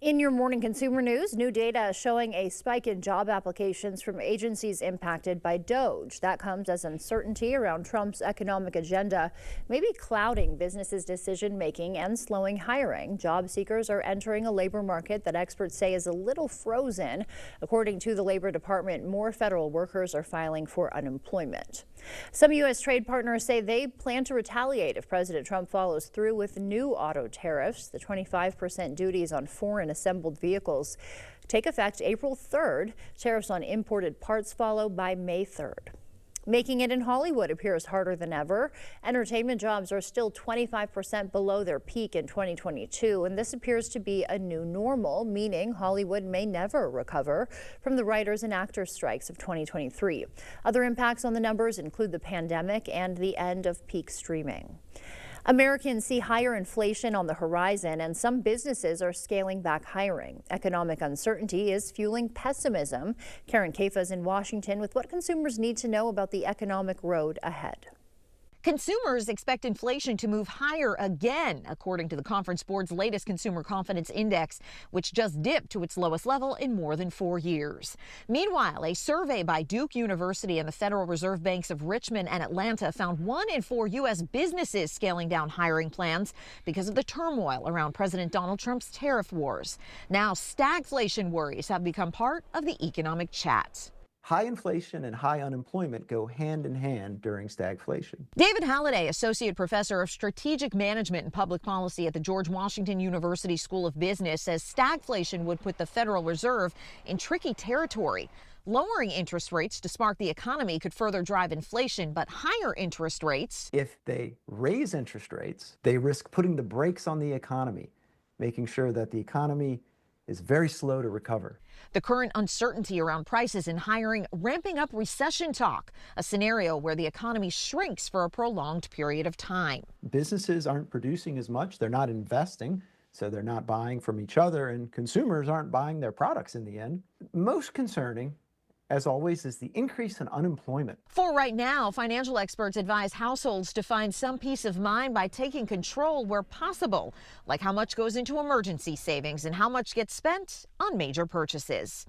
In your morning consumer news, new data showing a spike in job applications from agencies impacted by DOGE. That comes as uncertainty around Trump's economic agenda, maybe clouding businesses' decision making and slowing hiring. Job seekers are entering a labor market that experts say is a little frozen. According to the Labor Department, more federal workers are filing for unemployment. Some U.S. trade partners say they plan to retaliate if President Trump follows through with new auto tariffs. The 25% duties on foreign assembled vehicles take effect April 3rd. Tariffs on imported parts follow by May 3rd. Making it in Hollywood appears harder than ever. Entertainment jobs are still 25% below their peak in 2022, and this appears to be a new normal, meaning Hollywood may never recover from the writers and actors strikes of 2023. Other impacts on the numbers include the pandemic and the end of peak streaming. Americans see higher inflation on the horizon, and some businesses are scaling back hiring. Economic uncertainty is fueling pessimism. Karen Kaifa is in Washington with what consumers need to know about the economic road ahead. Consumers expect inflation to move higher again, according to the Conference Board's latest Consumer Confidence Index, which just dipped to its lowest level in more than 4 years. Meanwhile, a survey by Duke University and the Federal Reserve Banks of Richmond and Atlanta found 1 in 4 U.S. businesses scaling down hiring plans because of the turmoil around President Donald Trump's tariff wars. Now, stagflation worries have become part of the economic chat. High inflation and high unemployment go hand in hand during stagflation. David Halliday, Associate Professor of Strategic Management and Public Policy at the George Washington University School of Business, says stagflation would put the Federal Reserve in tricky territory. Lowering interest rates to spark the economy could further drive inflation, but higher interest rates. If they raise interest rates, they risk putting the brakes on the economy, making sure that the economy is very slow to recover. The current uncertainty around prices and hiring ramping up recession talk, a scenario where the economy shrinks for a prolonged period of time. Businesses aren't producing as much, they're not investing, so they're not buying from each other, and consumers aren't buying their products in the end. Most concerning, as always, is the increase in unemployment. For right now, financial experts advise households to find some peace of mind by taking control where possible, like how much goes into emergency savings and how much gets spent on major purchases.